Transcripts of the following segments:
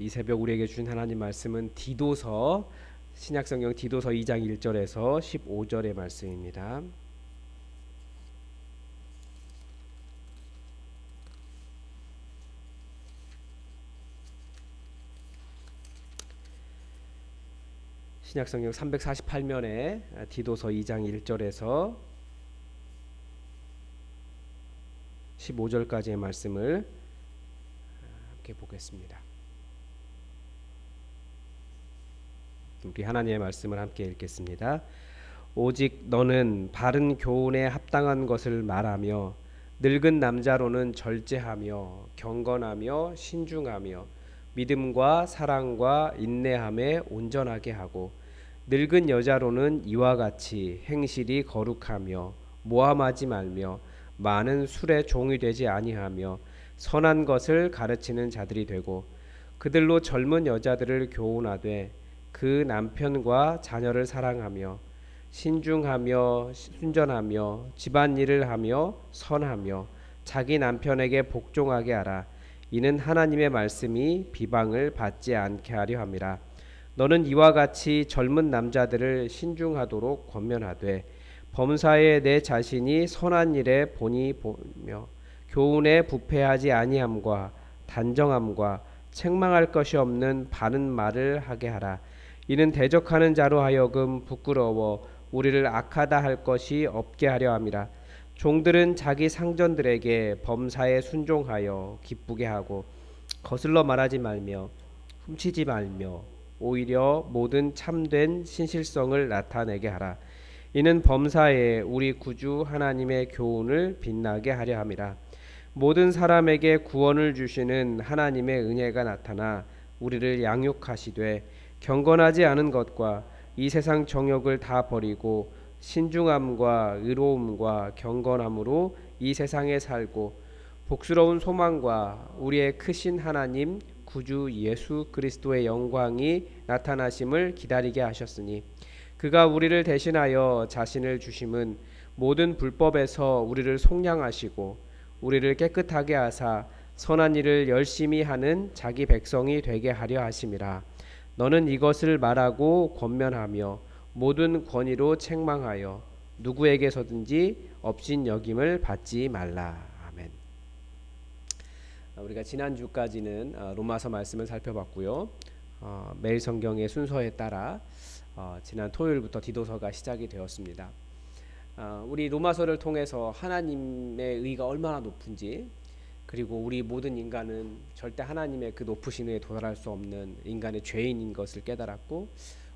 이 새벽 우리에게 주신 하나님 말씀은 디도서 신약성경 디도서 2장 1절에서 15절의 말씀입니다. 신약성경 348면에 디도서 2장 1절에서 15절까지의 말씀을 함께 보겠습니다. 우리 하나님의 말씀을 함께 읽겠습니다. 오직 너는 바른 교훈에 합당한 것을 말하며 늙은 남자로는 절제하며 경건하며 신중하며 믿음과 사랑과 인내함에 온전하게 하고 늙은 여자로는 이와 같이 행실이 거룩하며 모함하지 말며 많은 술에 종이 되지 아니하며 선한 것을 가르치는 자들이 되고 그들로 젊은 여자들을 교훈하되 그 남편과 자녀를 사랑하며 신중하며 순전하며 집안일을 하며 선하며 자기 남편에게 복종하게 하라. 이는 하나님의 말씀이 비방을 받지 않게 하려 함이라. 너는 이와 같이 젊은 남자들을 신중하도록 권면하되 범사에 내 자신이 선한 일에 본이 보며 교훈에 부패하지 아니함과 단정함과 책망할 것이 없는 바른 말을 하게 하라. 이는 대적하는 자로 하여금 부끄러워 우리를 악하다 할 것이 없게 하려 함이라. 종들은 자기 상전들에게 범사에 순종하여 기쁘게 하고 거슬러 말하지 말며 훔치지 말며 오히려 모든 참된 신실성을 나타내게 하라. 이는 범사에 우리 구주 하나님의 교훈을 빛나게 하려 함이라. 모든 사람에게 구원을 주시는 하나님의 은혜가 나타나 우리를 양육하시되 경건하지 않은 것과 이 세상 정욕을 다 버리고 신중함과 의로움과 경건함으로 이 세상에 살고 복스러운 소망과 우리의 크신 하나님 구주 예수 그리스도의 영광이 나타나심을 기다리게 하셨으니 그가 우리를 대신하여 자신을 주심은 모든 불법에서 우리를 속량하시고 우리를 깨끗하게 하사 선한 일을 열심히 하는 자기 백성이 되게 하려 하심이라. 너는 이것을 말하고 권면하며 모든 권위로 책망하여 누구에게서든지 업신여김을 받지 말라. 아멘. 우리가 지난주까지는 로마서 말씀을 살펴봤고요. 매일 성경의 순서에 따라 지난 토요일부터 디도서가 시작이 되었습니다. 우리 로마서를 통해서 하나님의 의가 얼마나 높은지, 그리고 우리 모든 인간은 절대 하나님의 그 높으신 의에 도달할 수 없는 인간의 죄인인 것을 깨달았고,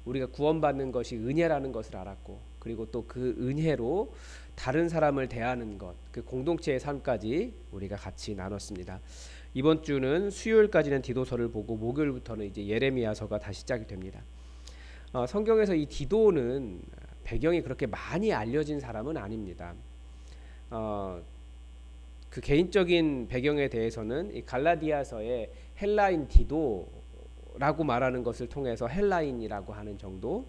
우리가 구원받는 것이 은혜라는 것을 알았고, 그리고 또 그 은혜로 다른 사람을 대하는 것, 그 공동체의 삶까지 우리가 같이 나눴습니다. 이번 주는 수요일까지는 디도서를 보고 목요일부터는 이제 예레미야서가 다시 시작이 됩니다. 성경에서 이 디도는 배경이 그렇게 많이 알려진 사람은 아닙니다. 그 개인적인 배경에 대해서는 이 갈라디아서의 헬라인 디도라고 말하는 것을 통해서 헬라인이라고 하는 정도,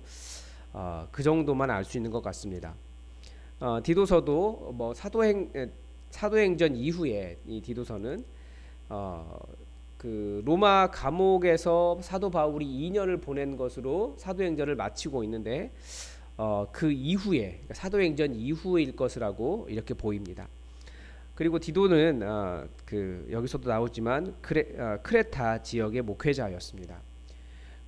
그 정도만 알 수 있는 것 같습니다. 디도서도 뭐 사도행전 이후에 이 디도서는 그 로마 감옥에서 사도 바울이 2년을 보낸 것으로 사도행전을 마치고 있는데, 그 이후에, 그러니까 사도행전 이후일 것이라고 이렇게 보입니다. 그리고 디도는 그 여기서도 나오지만 크레타 지역의 목회자였습니다.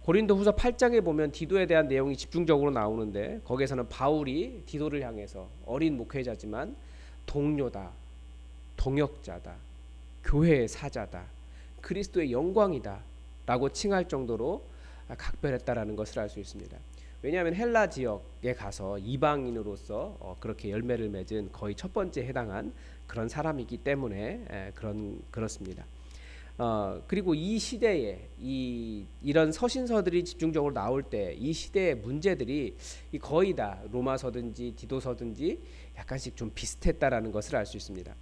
고린도후서 8장에 보면 디도에 대한 내용이 집중적으로 나오는데, 거기에서는 바울이 디도를 향해서 어린 목회자지만 동료다, 동역자다, 교회의 사자다, 그리스도의 영광이다 라고 칭할 정도로 각별했다라는 것을 알 수 있습니다. 왜냐하면 헬라 지역에 가서 이방인으로서 그렇게 열매를 맺은 거의 첫 번째 해당한 그런 사람이기 때문에 그렇습니다. 그리고 이 시대에 이런 서신서들이 집중적으로 나올 때 이 시대의 문제들이 거의 다 로마서든지 디도서든지 약간씩 좀 비슷했다라는 것을 알 수 있습니다.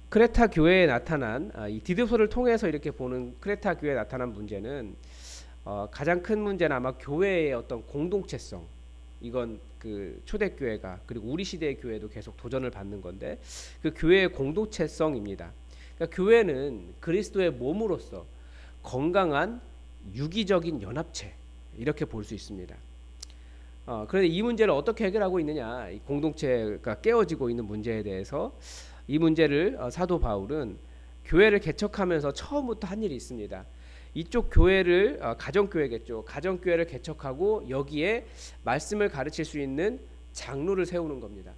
크레타 교회에 나타난 이 디도서를 통해서 이렇게 보는 크레타 교회에 나타난 문제는, 가장 큰 문제는 아마 교회의 어떤 공동체성, 이건 그 초대교회가, 그리고 우리 시대의 교회도 계속 도전을 받는 건데, 그 교회의 공동체성입니다. 그러니까 교회는 그리스도의 몸으로서, 그리고 그 몸의 각 지체가 건강한 유기적인 연합체 이렇게 볼 수 있습니다. 그런데 이 문제를 어떻게 해결하고 있느냐, 이 공동체가 깨어지고 있는 문제에 대해서 이 문제를 사도 바울은 교회를 개척하면서 처음부터 한 일이 있습니다. 이쪽 교회를 가정교회겠죠. 가정교회를 개척하고 여기에 말씀을 가르칠 수 있는 장로를 세우는 겁니다.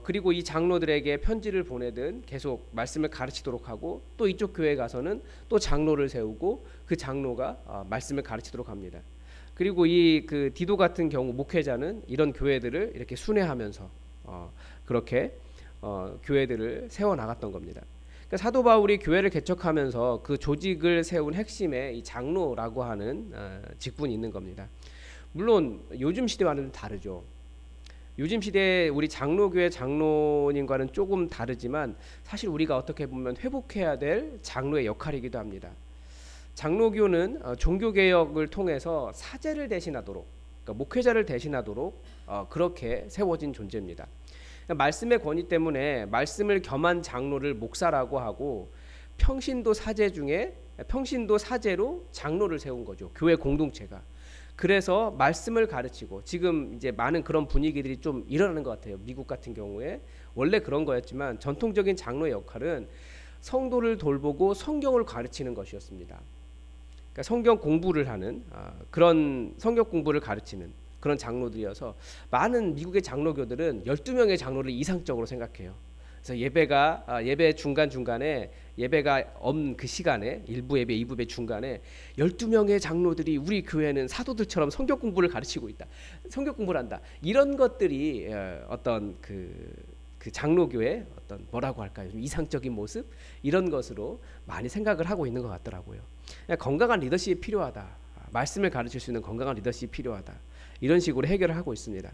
그리고 이 장로들에게 편지를 보내든 계속 말씀을 가르치도록 하고, 또 이쪽 교회에 가서는 또 장로를 세우고 그 장로가 말씀을 가르치도록 합니다. 그리고 이 그 디도 같은 경우 목회자는 이런 교회들을 이렇게 순회하면서 그렇게 교회들을 세워 나갔던 겁니다. 그러니까 사도 바울이 교회를 개척하면서 그 조직을 세운 핵심에 이 장로라고 하는 직분이 있는 겁니다. 물론 요즘 시대와는 좀 다르죠. 요즘 시대에 우리 장로교회 장로님과는 조금 다르지만 사실 우리가 어떻게 보면 회복해야 될 장로의 역할이기도 합니다. 장로교는 종교개혁을 통해서 사제를 대신하도록, 그러니까 목회자를 대신하도록 그렇게 세워진 존재입니다. 그러니까 말씀의 권위 때문에 말씀을 겸한 장로를 목사라고 하고, 평신도 사제 중에 평신도 사제로 장로를 세운 거죠. 교회 공동체가. 그래서 말씀을 가르치고, 지금 이제 많은 그런 분위기들이 좀 일어나는 것 같아요. 미국 같은 경우에 원래 그런 거였지만 전통적인 장로의 역할은 성도를 돌보고 성경을 가르치는 것이었습니다. 그러니까 성경 공부를 하는 그런 성경 공부를 가르치는 그런 장로들이어서 많은 미국의 장로교들은 12명의 장로를 이상적으로 생각해요. 그래서 예배 중간중간에 예배가 없는 그 시간에 1부 예배, 2부 예배 중간에 12명의 장로들이 우리 교회는 사도들처럼 성경 공부를 가르치고 있다. 성경 공부를 한다. 이런 것들이 어떤 그 장로교의 어떤 뭐라고 할까요? 좀 이상적인 모습, 이런 것으로 많이 생각을 하고 있는 것 같더라고요. 건강한 리더십이 필요하다. 말씀을 가르칠 수 있는 건강한 리더십이 필요하다. 이런 식으로 해결을 하고 있습니다.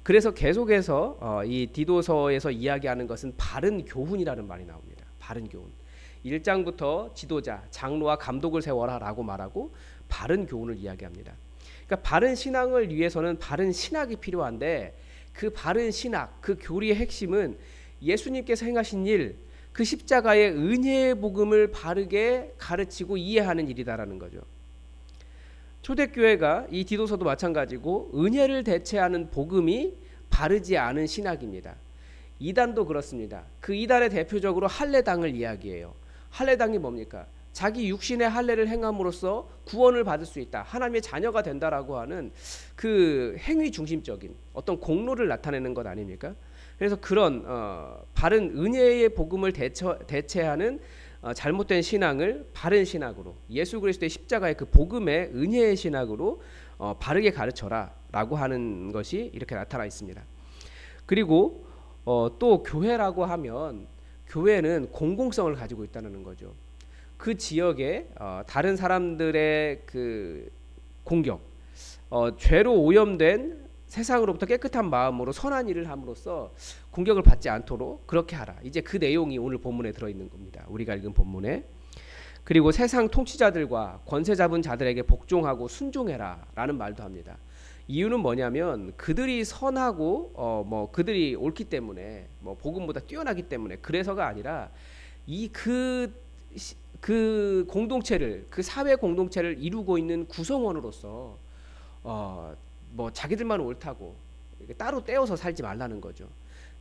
그래서 계속해서 이 디도서에서 이야기하는 것은 바른 교훈이라는 말이 나옵니다. 바른 교훈. 1장부터 지도자, 장로와 감독을 세워라라고 말하고 바른 교훈을 이야기합니다. 그러니까 바른 신앙을 위해서는 바른 신학이 필요한데, 그 바른 신학, 그 교리의 핵심은 예수님께서 행하신 일, 그 십자가의 은혜의 복음을 바르게 가르치고 이해하는 일이다라는 거죠. 초대교회가 이 디도서도 마찬가지고 은혜를 대체하는 복음이 바르지 않은 신학입니다. 이단도 그렇습니다. 그 이단의 대표적으로 할례당을 이야기해요. 할례당이 뭡니까? 자기 육신의 할례를 행함으로써 구원을 받을 수 있다, 하나님의 자녀가 된다라고 하는 그 행위 중심적인 어떤 공로를 나타내는 것 아닙니까? 그래서 그런 바른 은혜의 복음을 대체하는 잘못된 신앙을 바른 신학으로, 예수 그리스도의 십자가의 그 복음의 은혜의 신학으로 바르게 가르쳐라라고 하는 것이 이렇게 나타나 있습니다. 그리고 또 교회라고 하면 교회는 공공성을 가지고 있다는 거죠. 그 지역에 다른 사람들의 그 공격, 죄로 오염된 세상으로부터 깨끗한 마음으로 선한 일을 함으로써 공격을 받지 않도록 그렇게 하라. 이제 그 내용이 오늘 본문에 들어있는 겁니다. 우리가 읽은 본문에. 그리고 세상 통치자들과 권세 잡은 자들에게 복종하고 순종해라 라는 말도 합니다. 이유는 뭐냐면 그들이 선하고 그들이 옳기 때문에, 복음보다 뛰어나기 때문에, 그래서가 아니라 그 공동체를, 그 사회 공동체를 이루고 있는 구성원으로서 자기들만 옳다고 따로 떼어서 살지 말라는 거죠.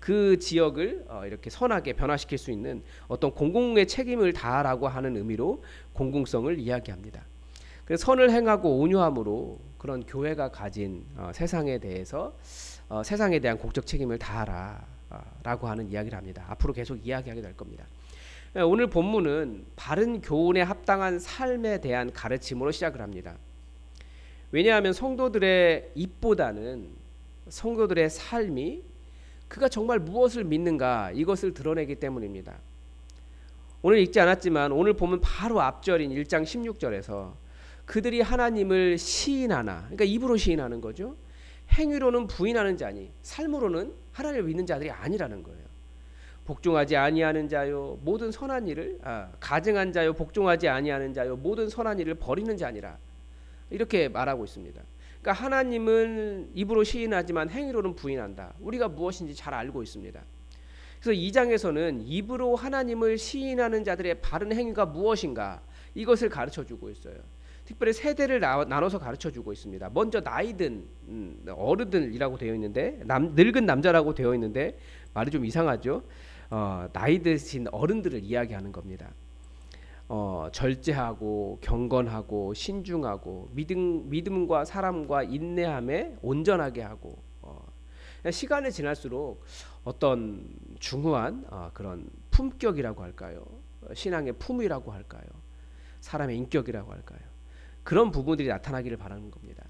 그 지역을 이렇게 선하게 변화시킬 수 있는 어떤 공공의 책임을 다하라고 하는 의미로 공공성을 이야기합니다. 그래서 선을 행하고 온유함으로 그런 교회가 가진 세상에 대해서 세상에 대한 공적 책임을 다하라라고 하는 이야기를 합니다. 앞으로 계속 이야기하게 될 겁니다. 오늘 본문은 바른 교훈에 합당한 삶에 대한 가르침으로 시작을 합니다. 왜냐하면 성도들의 입보다는 성도들의 삶이 그가 정말 무엇을 믿는가, 이것을 드러내기 때문입니다. 오늘 읽지 않았지만 오늘 보면 바로 앞절인 1장 16절에서 그들이 하나님을 시인하나, 그러니까 입으로 시인하는 거죠. 행위로는 부인하는 자니 삶으로는 하나님을 믿는 자들이 아니라는 거예요. 복종하지 아니하는 자요 모든 선한 일을 가증한 자요 복종하지 아니하는 자요 모든 선한 일을 버리는 자니라, 이렇게 말하고 있습니다. 그러니까 하나님은 입으로 시인하지만 행위로는 부인한다. 우리가 무엇인지 잘 알고 있습니다. 그래서 2장에서는 입으로 하나님을 시인하는 자들의 바른 행위가 무엇인가, 이것을 가르쳐 주고 있어요. 특별히 세대를 나눠서 가르쳐 주고 있습니다. 먼저 나이든 어른들이라고 되어 있는데 늙은 남자라고 되어 있는데 말이 좀 이상하죠. 나이 드신 어른들을 이야기하는 겁니다. 절제하고 경건하고 신중하고 믿음과 사람과 인내함에 온전하게 하고 시간이 지날수록 어떤 중후한 그런 품격이라고 할까요? 신앙의 품위라고 할까요? 사람의 인격이라고 할까요? 그런 부분들이 나타나기를 바라는 겁니다.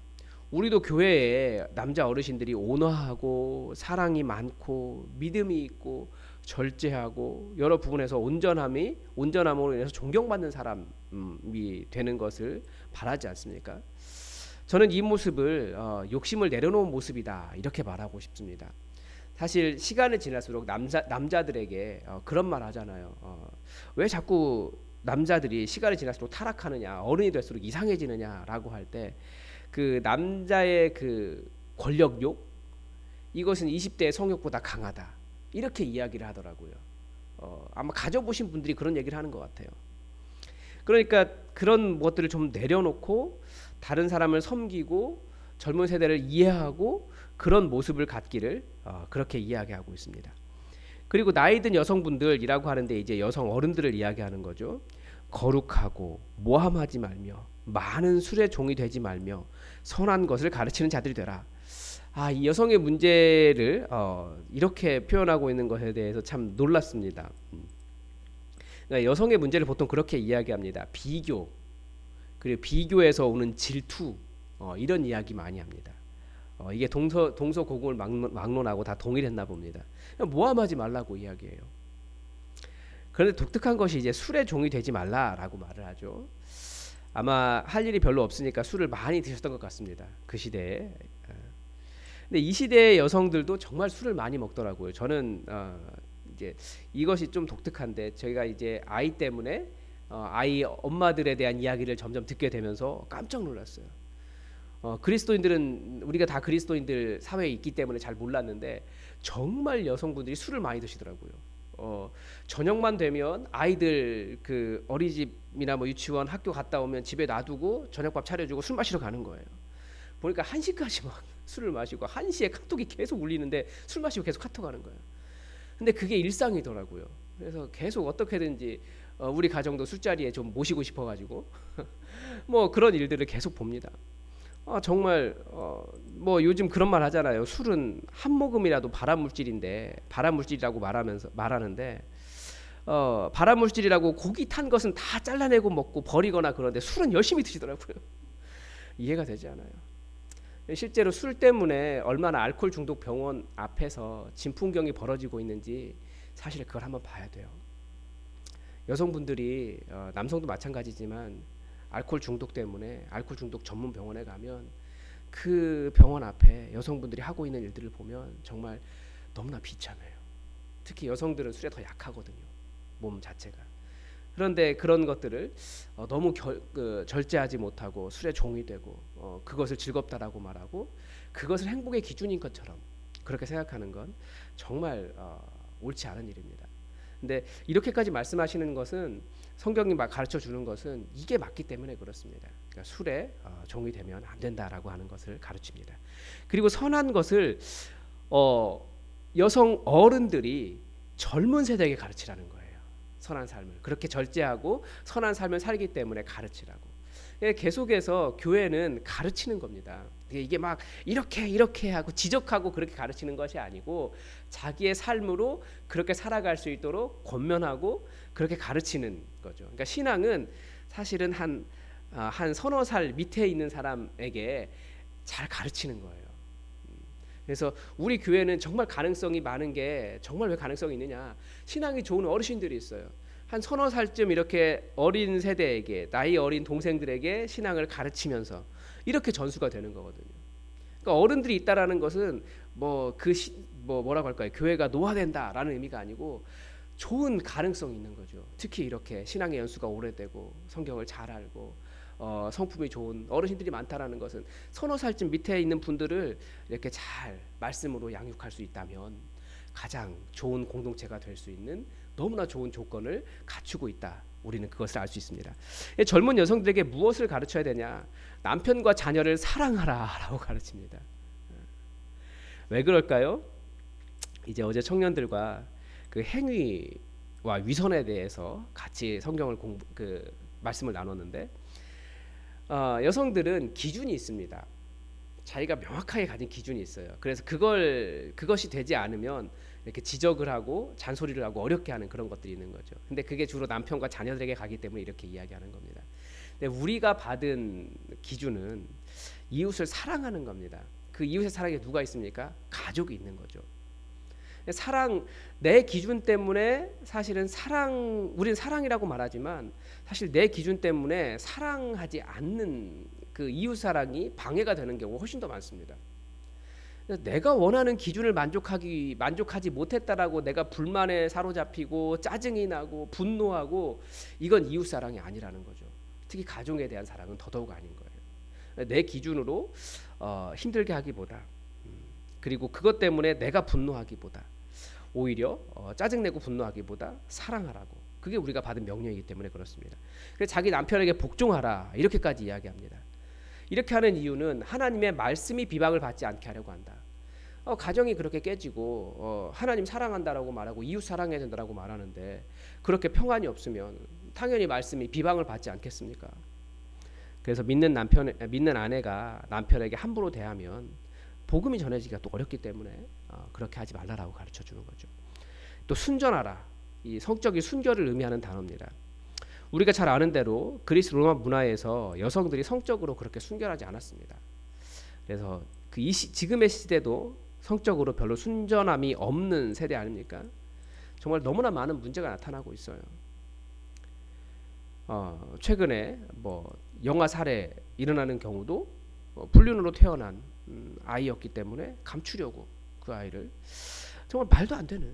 우리도 교회에 남자 어르신들이 온화하고 사랑이 많고 믿음이 있고 절제하고 여러 부분에서 온전함으로 인해서 존경받는 사람이 되는 것을 바라지 않습니까? 저는 이 모습을 욕심을 내려놓은 모습이다 이렇게 말하고 싶습니다. 사실 시간이 지날수록 남자들에게 그런 말 하잖아요. 왜 자꾸 남자들이 시간이 지날수록 타락하느냐, 어른이 될수록 이상해지느냐라고 할 때 그 남자의 그 권력욕 이것은 20대의 성욕보다 강하다 이렇게 이야기를 하더라고요. 아마 가져보신 분들이 그런 얘기를 하는 것 같아요. 그러니까 그런 것들을 좀 내려놓고 다른 사람을 섬기고 젊은 세대를 이해하고 그런 모습을 갖기를 그렇게 이야기하고 있습니다. 그리고 나이든 여성분들이라고 하는데 이제 여성 어른들을 이야기하는 거죠. 거룩하고 모함하지 말며 많은 술의 종이 되지 말며 선한 것을 가르치는 자들이 되라. 이 여성의 문제를 이렇게 표현하고 있는 것에 대해서 참 놀랐습니다. 그러니까 여성의 문제를 보통 그렇게 이야기합니다. 비교, 그리고 비교에서 오는 질투, 이런 이야기 많이 합니다. 이게 동서고금을 막론하고 다 동일했나 봅니다. 모함하지 말라고 이야기해요. 그런데 독특한 것이 이제 술의 종이 되지 말라라고 말을 하죠. 아마 할 일이 별로 없으니까 술을 많이 드셨던 것 같습니다. 그 시대에. 근데 이 시대의 여성들도 정말 술을 많이 먹더라고요. 저는 이제 이것이 좀 독특한데 저희가 이제 아이 때문에 아이 엄마들에 대한 이야기를 점점 듣게 되면서 깜짝 놀랐어요. 그리스도인들은 우리가 다 그리스도인들 사회에 있기 때문에 잘 몰랐는데 정말 여성분들이 술을 많이 드시더라고요. 저녁만 되면 아이들 그 어린이집이나 뭐 유치원 학교 갔다 오면 집에 놔두고 저녁밥 차려주고 술 마시러 가는 거예요. 보니까 1시까지 막 술을 마시고 1시에 카톡이 계속 울리는데 술 마시고 계속 카톡하는 거예요. 근데 그게 일상이더라고요. 그래서 계속 어떻게든지 우리 가정도 술자리에 좀 모시고 싶어가지고 뭐 그런 일들을 계속 봅니다. 정말 뭐 요즘 그런 말 하잖아요. 술은 한 모금이라도 발암물질이라고 말하는데 발암물질이라고 고기 탄 것은 다 잘라내고 먹고 버리거나 그런데 술은 열심히 드시더라고요. 이해가 되지 않아요. 실제로 술 때문에 얼마나 알코올 중독 병원 앞에서 진풍경이 벌어지고 있는지 사실 그걸 한번 봐야 돼요. 여성분들이 남성도 마찬가지지만 알코올 중독 때문에 알코올 중독 전문 병원에 가면 그 병원 앞에 여성분들이 하고 있는 일들을 보면 정말 너무나 비참해요. 특히 여성들은 술에 더 약하거든요. 몸 자체가. 그런데 그런 것들을 너무 절제하지 못하고 술의 종이 되고 그것을 즐겁다라고 말하고 그것을 행복의 기준인 것처럼 그렇게 생각하는 건 정말 옳지 않은 일입니다. 근데 이렇게까지 말씀하시는 것은 성경이 가르쳐 주는 것은 이게 맞기 때문에 그렇습니다. 그러니까 술에 종이 되면 안 된다라고 하는 것을 가르칩니다. 그리고 선한 것을 여성 어른들이 젊은 세대에게 가르치라는 거예요. 선한 삶을 그렇게 절제하고 선한 삶을 살기 때문에 가르치라고. 계속해서 교회는 가르치는 겁니다. 이게 막 이렇게 하고 지적하고 그렇게 가르치는 것이 아니고 자기의 삶으로 그렇게 살아갈 수 있도록 권면하고 그렇게 가르치는 거죠. 그러니까 신앙은 사실은 한 서너 살 밑에 있는 사람에게 잘 가르치는 거예요. 그래서 우리 교회는 정말 가능성이 많은 게 정말 왜 가능성이 있느냐? 신앙이 좋은 어르신들이 있어요. 한 서너 살쯤 이렇게 어린 세대에게 나이 어린 동생들에게 신앙을 가르치면서 이렇게 전수가 되는 거거든요. 그러니까 어른들이 있다라는 것은 뭐라고 할까요? 교회가 노화된다라는 의미가 아니고 좋은 가능성이 있는 거죠. 특히 이렇게 신앙의 연수가 오래되고 성경을 잘 알고 성품이 좋은 어르신들이 많다라는 것은 서너 살쯤 밑에 있는 분들을 이렇게 잘 말씀으로 양육할 수 있다면 가장 좋은 공동체가 될 수 있는 너무나 좋은 조건을 갖추고 있다 우리는 그것을 알 수 있습니다. 젊은 여성들에게 무엇을 가르쳐야 되냐? 남편과 자녀를 사랑하라라고 가르칩니다. 왜 그럴까요? 이제 어제 청년들과 그 행위와 위선에 대해서 같이 성경을 말씀을 나눴는데, 여성들은 기준이 있습니다. 자기가 명확하게 가진 기준이 있어요. 그래서 그것이 되지 않으면 이렇게 지적을 하고 잔소리를 하고 어렵게 하는 그런 것들이 있는 거죠. 근데 그게 주로 남편과 자녀들에게 가기 때문에 이렇게 이야기하는 겁니다. 근데 우리가 받은 기준은 이웃을 사랑하는 겁니다. 그 이웃의 사랑에 누가 있습니까? 가족이 있는 거죠. 내 기준 때문에 사실은 우리는 사랑이라고 말하지만 사실 내 기준 때문에 사랑하지 않는 그 이웃 사랑이 방해가 되는 경우가 훨씬 더 많습니다. 내가 원하는 기준을 만족하지 못했다라고 내가 불만에 사로잡히고 짜증이 나고 분노하고, 이건 이웃 사랑이 아니라는 거죠. 특히 가족에 대한 사랑은 더더욱 아닌 거예요. 내 기준으로 힘들게 하기보다, 그리고 그것 때문에 내가 분노하기보다, 오히려 짜증내고 분노하기보다 사랑하라고. 그게 우리가 받은 명령이기 때문에 그렇습니다. 그래서 자기 남편에게 복종하라 이렇게까지 이야기합니다. 이렇게 하는 이유는 하나님의 말씀이 비방을 받지 않게 하려고 한다. 가정이 그렇게 깨지고 하나님 사랑한다라고 말하고 이웃 사랑해야 된다라고 말하는데 그렇게 평안이 없으면 당연히 말씀이 비방을 받지 않겠습니까? 그래서 믿는 아내가 남편에게 함부로 대하면 복음이 전해지기가 또 어렵기 때문에 그렇게 하지 말라라고 가르쳐 주는 거죠. 또 순전하라, 이 성적인 순결을 의미하는 단어입니다. 우리가 잘 아는 대로 그리스 로마 문화에서 여성들이 성적으로 그렇게 순결하지 않았습니다. 그래서 지금의 시대도 성적으로 별로 순전함이 없는 세대 아닙니까? 정말 너무나 많은 문제가 나타나고 있어요. 최근에 영아 살해 일어나는 경우도 불륜으로 태어난 아이였기 때문에 감추려고 그 아이를, 정말 말도 안 되는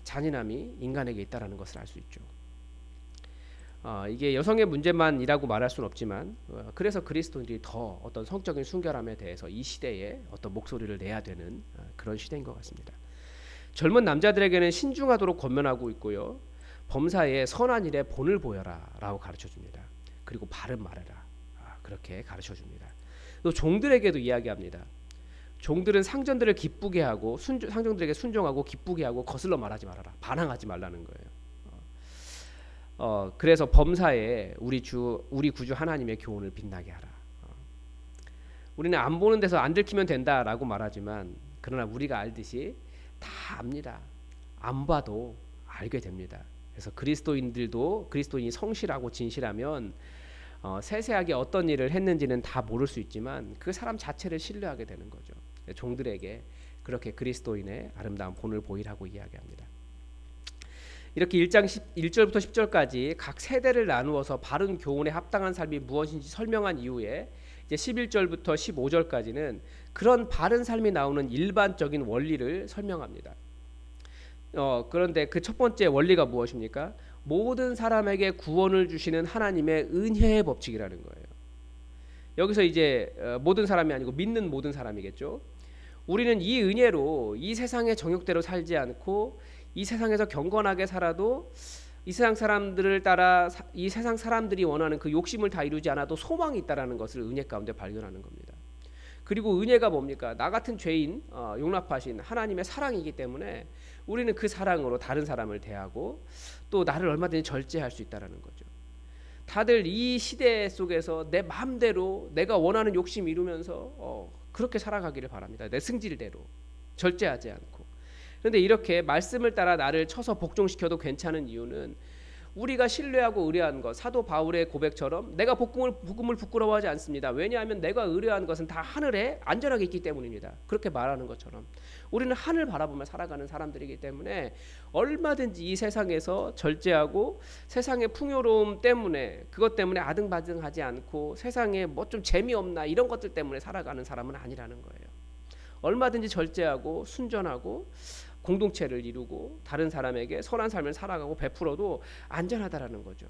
잔인함이 인간에게 있다라는 것을 알 수 있죠. 이게 여성의 문제만이라고 말할 수는 없지만 그래서 그리스도인들이 더 어떤 성적인 순결함에 대해서 이 시대에 어떤 목소리를 내야 되는 그런 시대인 것 같습니다. 젊은 남자들에게는 신중하도록 권면하고 있고요. 범사에 선한 일에 본을 보여라라고 가르쳐줍니다. 그리고 바른 말해라, 그렇게 가르쳐줍니다. 또 종들에게도 이야기합니다. 종들은 상전들을 기쁘게 하고 상전들에게 순종하고 기쁘게 하고 거슬러 말하지 말아라, 반항하지 말라는 거예요. 그래서 범사에 우리 구주 하나님의 교훈을 빛나게 하라. 우리는 안 보는 데서 안 들키면 된다라고 말하지만 그러나 우리가 알듯이 다 압니다. 안 봐도 알게 됩니다. 그래서 그리스도인이 성실하고 진실하면 세세하게 어떤 일을 했는지는 다 모를 수 있지만 그 사람 자체를 신뢰하게 되는 거죠. 종들에게 그렇게 그리스도인의 아름다운 본을 보이라고 이야기합니다. 이렇게 1절부터 10절까지 각 세대를 나누어서 바른 교훈에 합당한 삶이 무엇인지 설명한 이후에 이제 11절부터 15절까지는 그런 바른 삶이 나오는 일반적인 원리를 설명합니다. 그런데 그 첫 번째 원리가 무엇입니까? 모든 사람에게 구원을 주시는 하나님의 은혜의 법칙이라는 거예요. 여기서 이제 모든 사람이 아니고 믿는 모든 사람이겠죠. 우리는 이 은혜로 이 세상의 정욕대로 살지 않고 이 세상에서 경건하게 살아도 이 세상 사람들을 따라 이 세상 사람들이 원하는 그 욕심을 다 이루지 않아도 소망이 있다라는 것을 은혜 가운데 발견하는 겁니다. 그리고 은혜가 뭡니까? 나 같은 죄인 용납하신 하나님의 사랑이기 때문에 우리는 그 사랑으로 다른 사람을 대하고 또 나를 얼마든지 절제할 수 있다라는 거죠. 다들 이 시대 속에서 내 마음대로 내가 원하는 욕심 이루면서 그렇게 살아가기를 바랍니다. 내 승질대로 절제하지 않고. 그런데 이렇게 말씀을 따라 나를 쳐서 복종시켜도 괜찮은 이유는 우리가 신뢰하고 의뢰한 것, 사도 바울의 고백처럼 내가 복음을 부끄러워하지 않습니다. 왜냐하면 내가 의뢰한 것은 다 하늘에 안전하게 있기 때문입니다. 그렇게 말하는 것처럼 우리는 하늘 바라보며 살아가는 사람들이기 때문에 얼마든지 이 세상에서 절제하고 세상의 풍요로움 때문에 그것 때문에 아등바등하지 않고 세상에 뭐 좀 재미없나 이런 것들 때문에 살아가는 사람은 아니라는 거예요. 얼마든지 절제하고 순전하고 공동체를 이루고 다른 사람에게 선한 삶을 살아가고 베풀어도 안전하다라는 거죠.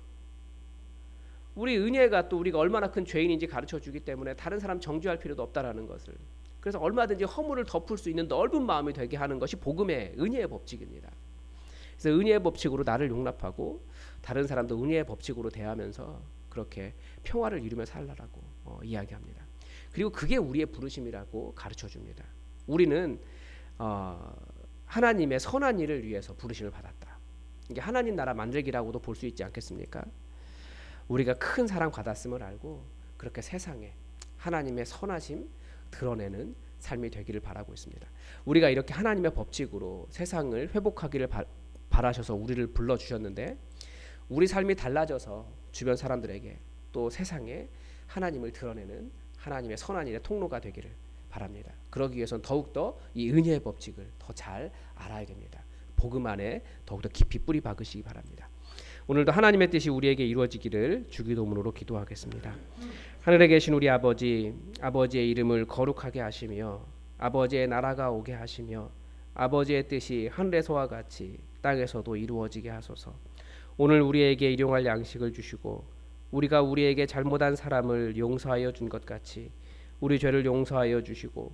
우리 은혜가 또 우리가 얼마나 큰 죄인인지 가르쳐주기 때문에 다른 사람 정죄할 필요도 없다라는 것을, 그래서 얼마든지 허물을 덮을 수 있는 넓은 마음이 되게 하는 것이 복음의 은혜의 법칙입니다. 그래서 은혜의 법칙으로 나를 용납하고 다른 사람도 은혜의 법칙으로 대하면서 그렇게 평화를 이루며 살라라고 이야기합니다. 그리고 그게 우리의 부르심이라고 가르쳐 줍니다. 우리는 하나님의 선한 일을 위해서 부르심을 받았다. 이게 하나님 나라 만들기라고도 볼 수 있지 않겠습니까? 우리가 큰 사랑 받았음을 알고 그렇게 세상에 하나님의 선하심 드러내는 삶이 되기를 바라고 있습니다. 우리가 이렇게 하나님의 법칙으로 세상을 회복하기를 바라셔서 우리를 불러주셨는데 우리 삶이 달라져서 주변 사람들에게 또 세상에 하나님을 드러내는 하나님의 선한 일의 통로가 되기를 바랍니다. 그러기 위해서는 더욱더 이 은혜의 법칙을 더 잘 알아야 됩니다. 복음 안에 더욱더 깊이 뿌리 박으시기 바랍니다. 오늘도 하나님의 뜻이 우리에게 이루어지기를 주기도문으로 기도하겠습니다. 하늘에 계신 우리 아버지, 아버지의 이름을 거룩하게 하시며 아버지의 나라가 오게 하시며 아버지의 뜻이 하늘에서와 같이 땅에서도 이루어지게 하소서. 오늘 우리에게 일용할 양식을 주시고 우리가 우리에게 잘못한 사람을 용서하여 준 것 같이 우리 죄를 용서하여 주시고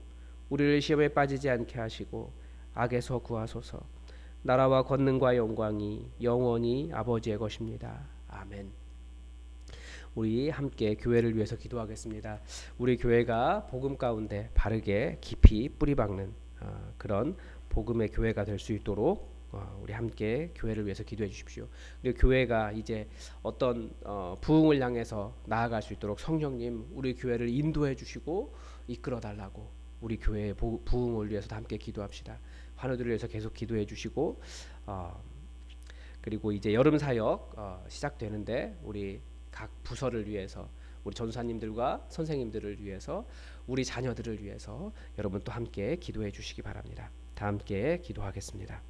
우리를 시험에 빠지지 않게 하시고 악에서 구하소서. 나라와 권능과 영광이 영원히 아버지의 것입니다. 아멘. 우리 함께 교회를 위해서 기도하겠습니다. 우리 교회가 복음 가운데 바르게 깊이 뿌리박는 그런 복음의 교회가 될 수 있도록 우리 함께 교회를 위해서 기도해 주십시오. 그리고 교회가 이제 어떤 부흥을 향해서 나아갈 수 있도록 성령님 우리 교회를 인도해 주시고 이끌어 달라고 우리 교회의 부흥을 위해서도 함께 기도합시다. 환우들을 위해서 계속 기도해 주시고 그리고 이제 여름 사역 시작되는데 우리 각 부서를 위해서 우리 전사님들과 선생님들을 위해서 우리 자녀들을 위해서 여러분 또 함께 기도해 주시기 바랍니다. 다 함께 기도하겠습니다.